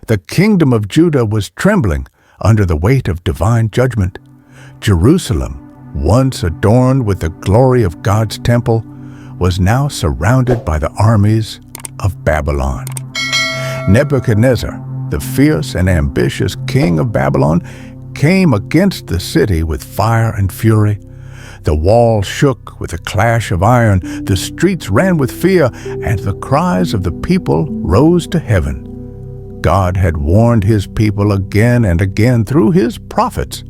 The kingdom of Judah was trembling under the weight of divine judgment. Jerusalem, once adorned with the glory of God's temple, was now surrounded by the armies of Babylon. Nebuchadnezzar, the fierce and ambitious king of Babylon, came against the city with fire and fury. The wall shook with a clash of iron, the streets ran with fear, and the cries of the people rose to heaven. God had warned his people again and again through his prophets.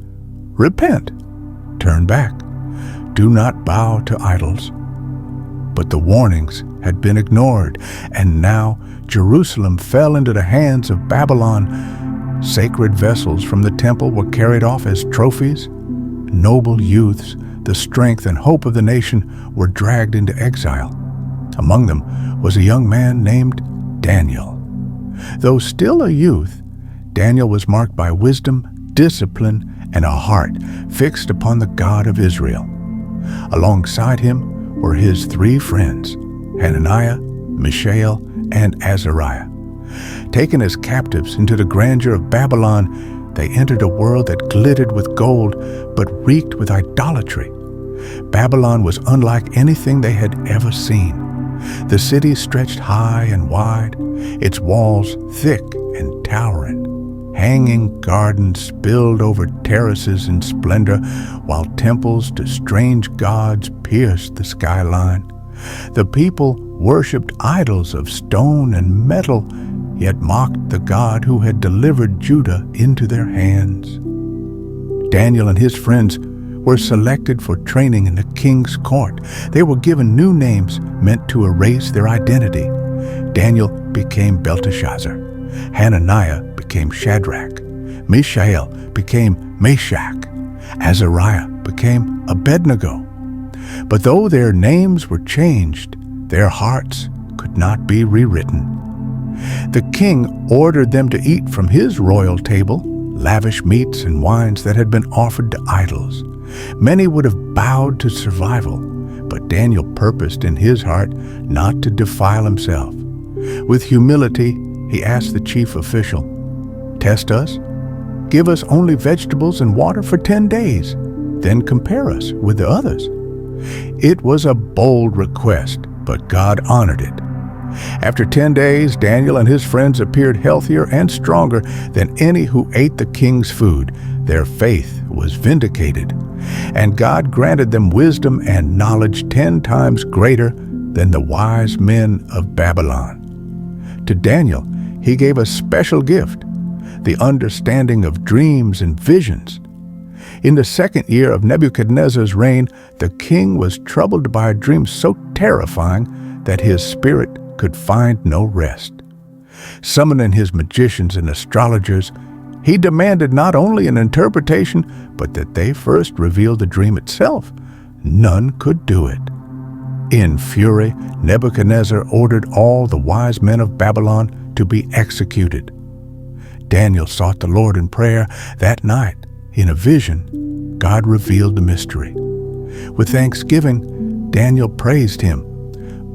Repent, turn back, do not bow to idols. But the warnings had been ignored, and now Jerusalem fell into the hands of Babylon. Sacred vessels from the temple were carried off as trophies. Noble youths, the strength and hope of the nation, were dragged into exile. Among them was a young man named Daniel. Though still a youth, Daniel was marked by wisdom, discipline, and a heart fixed upon the God of Israel. Alongside him were his three friends, Hananiah, Mishael, and Azariah. Taken as captives into the grandeur of Babylon, they entered a world that glittered with gold but reeked with idolatry. Babylon was unlike anything they had ever seen. The city stretched high and wide, its walls thick and towering. Hanging gardens spilled over terraces in splendor, while temples to strange gods pierced the skyline. The people worshipped idols of stone and metal, yet mocked the God who had delivered Judah into their hands. Daniel and his friends were selected for training in the king's court. They were given new names meant to erase their identity. Daniel became Belteshazzar. Hananiah became Shadrach. Mishael became Meshach. Azariah became Abednego. But though their names were changed, their hearts could not be rewritten. The king ordered them to eat from his royal table, lavish meats and wines that had been offered to idols. Many would have bowed to survival, but Daniel purposed in his heart not to defile himself. With humility, he asked the chief official, "Test us? Give us only vegetables and water for 10 days, then compare us with the others." It was a bold request, but God honored it. After 10 days, Daniel and his friends appeared healthier and stronger than any who ate the king's food. Their faith was vindicated, and God granted them wisdom and knowledge 10 times greater than the wise men of Babylon. To Daniel, he gave a special gift, the understanding of dreams and visions. In the second year of Nebuchadnezzar's reign, the king was troubled by a dream so terrifying that his spirit could find no rest. Summoning his magicians and astrologers, he demanded not only an interpretation, but that they first reveal the dream itself. None could do it. In fury, Nebuchadnezzar ordered all the wise men of Babylon to be executed. Daniel sought the Lord in prayer. That night, in a vision, God revealed the mystery. With thanksgiving, Daniel praised him.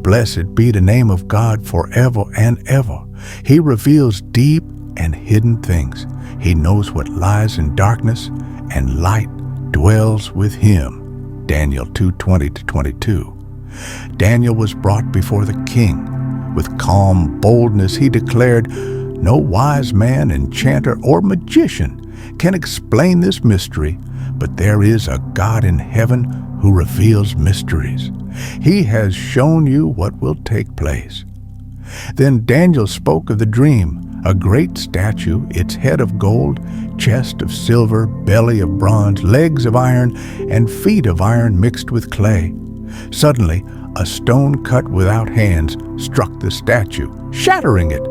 Blessed be the name of God forever and ever. He reveals deep and hidden things. He knows what lies in darkness, and light dwells with him. Daniel 2:20-22. Daniel was brought before the king. With calm boldness he declared, "No wise man, enchanter, or magician can explain this mystery, but there is a God in heaven who reveals mysteries. He has shown you what will take place." Then Daniel spoke of the dream, a great statue, its head of gold, chest of silver, belly of bronze, legs of iron, and feet of iron mixed with clay. Suddenly, a stone cut without hands struck the statue, shattering it.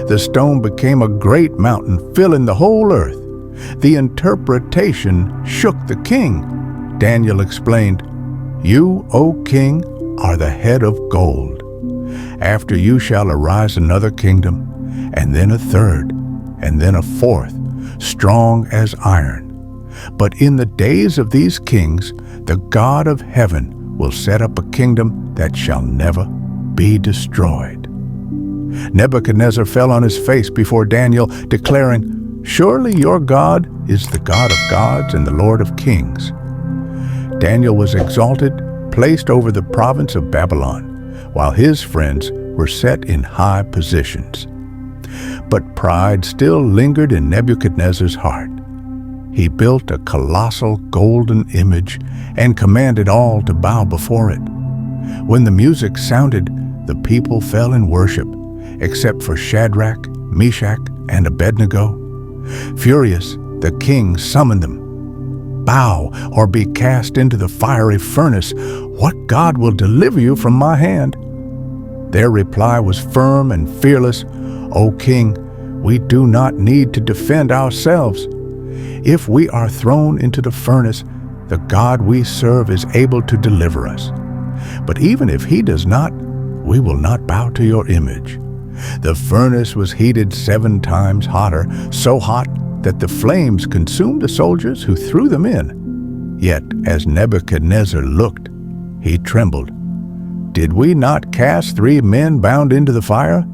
The stone became a great mountain, filling the whole earth. The interpretation shook the king. Daniel explained, "You, O king, are the head of gold. After you shall arise another kingdom, and then a third, and then a fourth, strong as iron. But in the days of these kings, the God of heaven will set up a kingdom that shall never be destroyed." Nebuchadnezzar fell on his face before Daniel, declaring, "Surely your God is the God of gods and the Lord of kings." Daniel was exalted, placed over the province of Babylon, while his friends were set in high positions. But pride still lingered in Nebuchadnezzar's heart. He built a colossal golden image and commanded all to bow before it. When the music sounded, the people fell in worship, except for Shadrach, Meshach, and Abednego. Furious, the king summoned them. "Bow or be cast into the fiery furnace. What God will deliver you from my hand?" Their reply was firm and fearless. "O king, we do not need to defend ourselves. If we are thrown into the furnace, the God we serve is able to deliver us. But even if he does not, we will not bow to your image." The furnace was heated 7 times hotter, so hot that the flames consumed the soldiers who threw them in. Yet as Nebuchadnezzar looked, he trembled. "Did we not cast 3 men bound into the fire?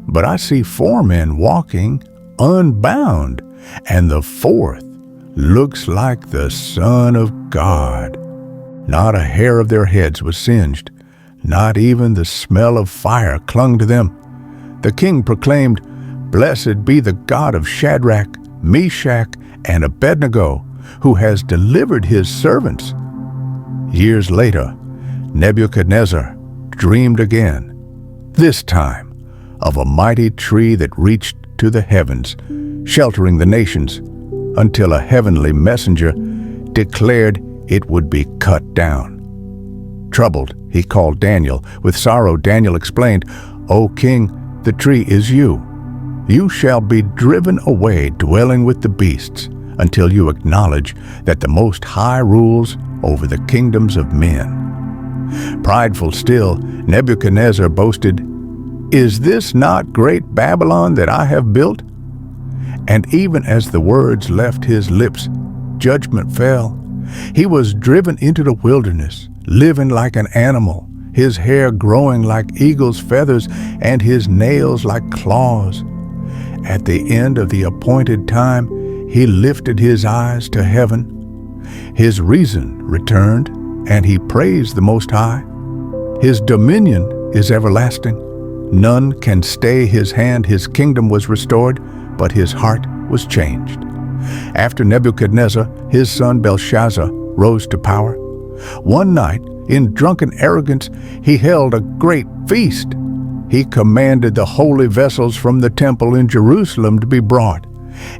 But I see 4 men walking unbound, and the 4th looks like the Son of God." Not a hair of their heads was singed. Not even the smell of fire clung to them. The king proclaimed, "Blessed be the God of Shadrach, Meshach, and Abednego, who has delivered his servants." Years later, Nebuchadnezzar dreamed again, this time of a mighty tree that reached to the heavens, sheltering the nations, until a heavenly messenger declared it would be cut down. Troubled, he called Daniel. With sorrow, Daniel explained, "O king, the tree is you. You shall be driven away, dwelling with the beasts, until you acknowledge that the Most High rules over the kingdoms of men." Prideful still, Nebuchadnezzar boasted, "Is this not great Babylon that I have built?" And even as the words left his lips, judgment fell. He was driven into the wilderness, living like an animal, his hair growing like eagle's feathers and his nails like claws. At the end of the appointed time, he lifted his eyes to heaven. His reason returned, and he praised the Most High. His dominion is everlasting. None can stay his hand. His kingdom was restored, but his heart was changed. After Nebuchadnezzar, his son Belshazzar rose to power. One night, in drunken arrogance, he held a great feast. He commanded the holy vessels from the temple in Jerusalem to be brought,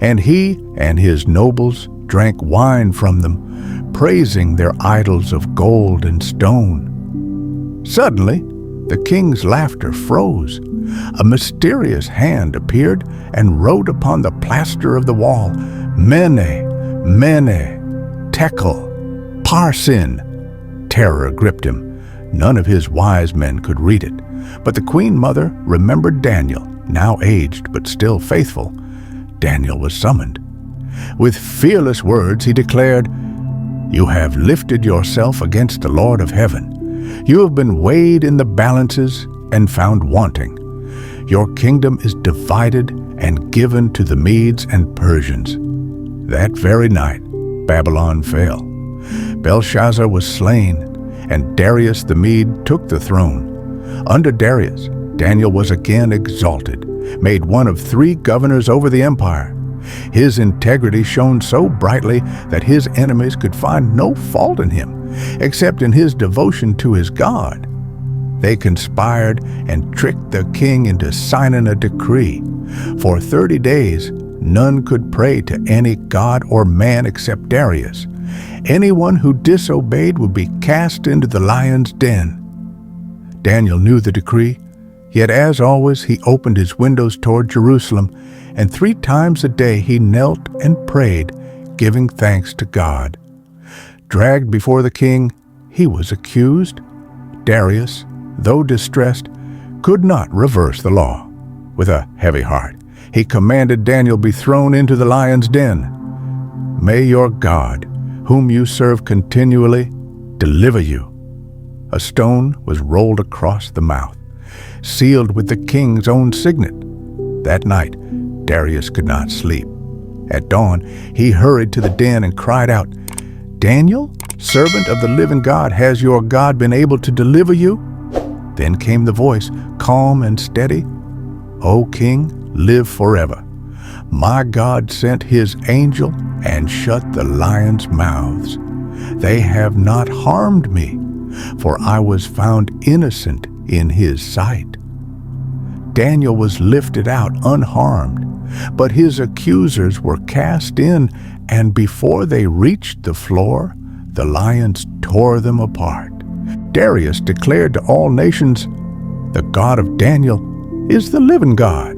and he and his nobles drank wine from them, praising their idols of gold and stone. Suddenly, the king's laughter froze. A mysterious hand appeared and wrote upon the plaster of the wall, "Mene, Mene, Tekel, Parsin." Terror gripped him. None of his wise men could read it, but the queen mother remembered Daniel, now aged but still faithful. Daniel was summoned. With fearless words he declared, "You have lifted yourself against the Lord of heaven. You have been weighed in the balances and found wanting. Your kingdom is divided and given to the Medes and Persians." That very night, Babylon fell. Belshazzar was slain, and Darius the Mede took the throne. Under Darius, Daniel was again exalted, made one of 3 governors over the empire. His integrity shone so brightly that his enemies could find no fault in him, except in his devotion to his God. They conspired and tricked the king into signing a decree. For 30 days, none could pray to any god or man except Darius. Anyone who disobeyed would be cast into the lion's den. Daniel knew the decree, yet as always he opened his windows toward Jerusalem, and 3 times a day he knelt and prayed, giving thanks to God. Dragged before the king, he was accused. Darius, though distressed, could not reverse the law. With a heavy heart, he commanded Daniel be thrown into the lion's den. "May your God, whom you serve continually, deliver you." A stone was rolled across the mouth. sealed with the king's own signet. That night, Darius could not sleep. At dawn, he hurried to the den and cried out, "Daniel, servant of the living God, has your God been able to deliver you?" Then came the voice, calm and steady, "O king, live forever. My God sent his angel and shut the lions' mouths. They have not harmed me, for I was found innocent in his sight." Daniel was lifted out unharmed, but his accusers were cast in, and before they reached the floor, the lions tore them apart. Darius declared to all nations, "The God of Daniel is the living God.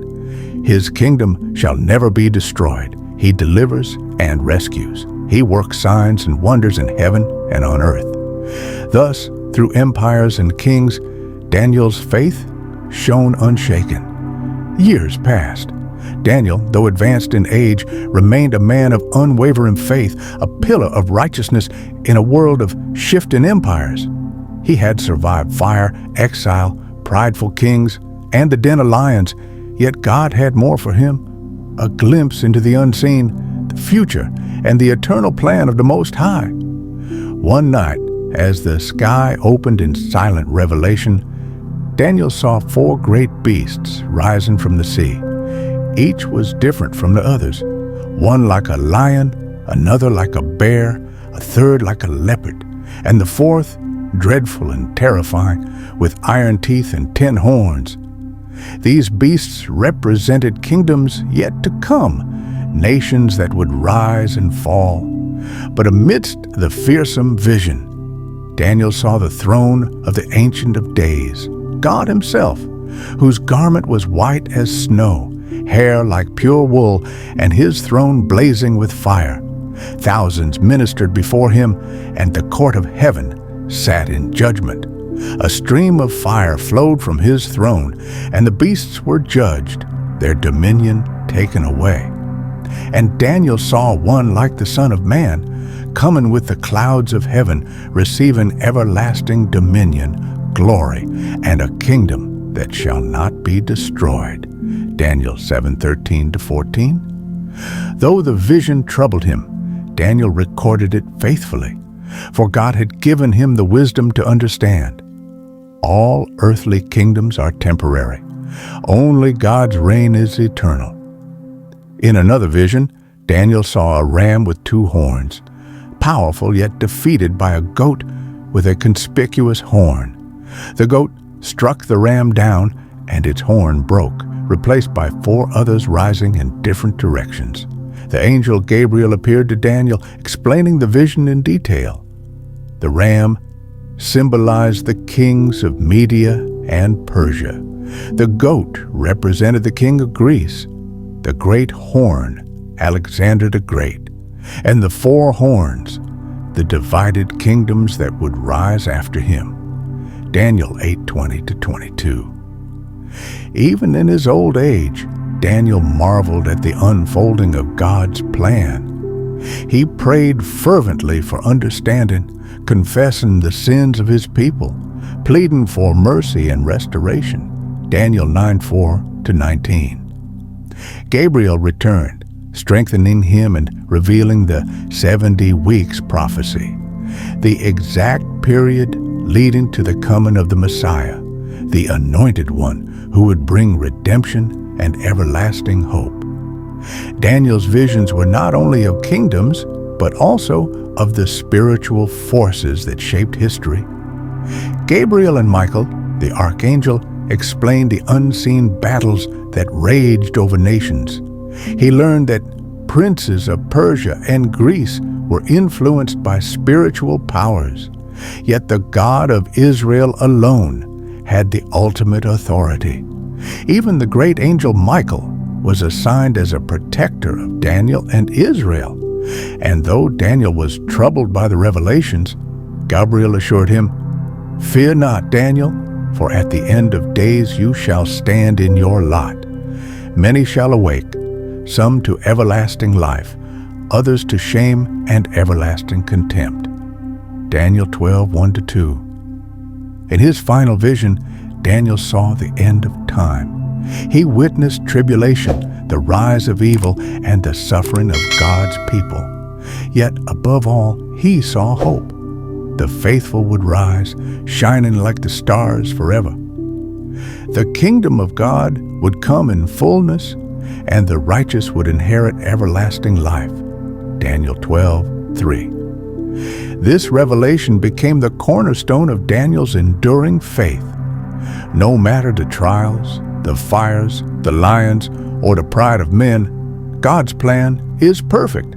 His kingdom shall never be destroyed. He delivers and rescues. He works signs and wonders in heaven and on earth." Thus, through empires and kings, Daniel's faith shone unshaken. Years passed. Daniel, though advanced in age, remained a man of unwavering faith, a pillar of righteousness in a world of shifting empires. He had survived fire, exile, prideful kings, and the den of lions, yet God had more for him, a glimpse into the unseen, the future, and the eternal plan of the Most High. One night, as the sky opened in silent revelation, Daniel saw 4 great beasts rising from the sea. Each was different from the others, one like a lion, another like a bear, a third like a leopard, and the fourth, dreadful and terrifying, with iron teeth and 10 horns. These beasts represented kingdoms yet to come, nations that would rise and fall. But amidst the fearsome vision, Daniel saw the throne of the Ancient of Days, God himself, whose garment was white as snow, hair like pure wool, and his throne blazing with fire. Thousands ministered before him, and the court of heaven sat in judgment. A stream of fire flowed from his throne, and the beasts were judged, their dominion taken away. And Daniel saw one like the Son of Man, coming with the clouds of heaven, receiving everlasting dominion, glory, and a kingdom that shall not be destroyed. Daniel 7:13-14. Though the vision troubled him, Daniel recorded it faithfully, for God had given him the wisdom to understand. All earthly kingdoms are temporary. Only God's reign is eternal. In another vision, Daniel saw a ram with 2 horns, powerful yet defeated by a goat with a conspicuous horn. The goat struck the ram down, and its horn broke, replaced by 4 others rising in different directions. The angel Gabriel appeared to Daniel, explaining the vision in detail. The ram symbolized the kings of Media and Persia. The goat represented the king of Greece, the great horn, Alexander the Great, and the 4 horns, the divided kingdoms that would rise after him. Daniel 8:20-22. Even in his old age, Daniel marveled at the unfolding of God's plan. He prayed fervently for understanding, confessing the sins of his people, pleading for mercy and restoration. Daniel 9:4-19. Gabriel returned, strengthening him and revealing the 70 weeks prophecy, the exact period leading to the coming of the Messiah, the Anointed One who would bring redemption and everlasting hope. Daniel's visions were not only of kingdoms, but also of the spiritual forces that shaped history. Gabriel and Michael, the archangel, explained the unseen battles that raged over nations. He learned that princes of Persia and Greece were influenced by spiritual powers, yet the God of Israel alone had the ultimate authority. Even the great angel Michael was assigned as a protector of Daniel and Israel. And though Daniel was troubled by the revelations, Gabriel assured him, "Fear not, Daniel, for at the end of days you shall stand in your lot. Many shall awake, some to everlasting life, others to shame and everlasting contempt." Daniel 12:1-2. In his final vision, Daniel saw the end of time. He witnessed tribulation, the rise of evil, and the suffering of God's people. Yet, above all, he saw hope. The faithful would rise, shining like the stars forever. The kingdom of God would come in fullness, and the righteous would inherit everlasting life. Daniel 12:3. This revelation became the cornerstone of Daniel's enduring faith. No matter the trials, the fires, the lions, or the pride of men, God's plan is perfect.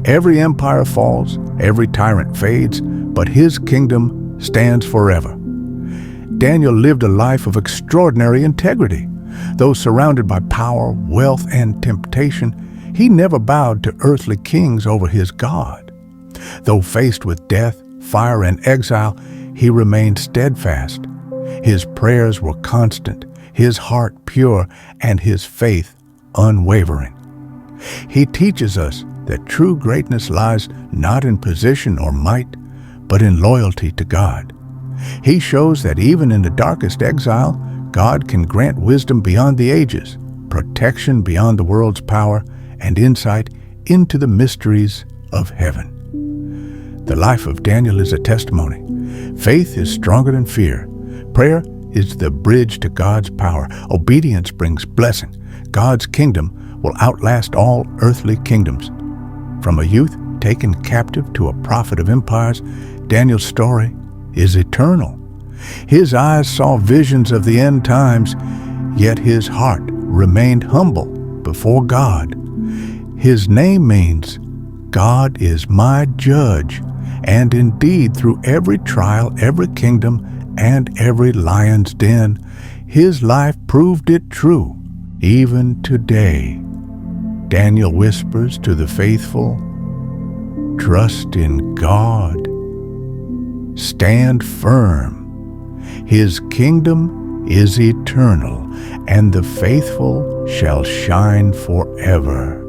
Every empire falls, every tyrant fades, but His kingdom stands forever. Daniel lived a life of extraordinary integrity. Though surrounded by power, wealth, and temptation, he never bowed to earthly kings over his God. Though faced with death, fire, and exile, he remained steadfast. His prayers were constant, his heart pure, and his faith unwavering. He teaches us that true greatness lies not in position or might, but in loyalty to God. He shows that even in the darkest exile, God can grant wisdom beyond the ages, protection beyond the world's power, and insight into the mysteries of heaven. The life of Daniel is a testimony. Faith is stronger than fear. Prayer is the bridge to God's power. Obedience brings blessing. God's kingdom will outlast all earthly kingdoms. From a youth taken captive to a prophet of empires, Daniel's story is eternal. His eyes saw visions of the end times, yet his heart remained humble before God. His name means, God is my judge, and indeed through every trial, every kingdom, and every lion's den, his life proved it true. Even today, Daniel whispers to the faithful, trust in God. Stand firm. His kingdom is eternal, and the faithful shall shine forever.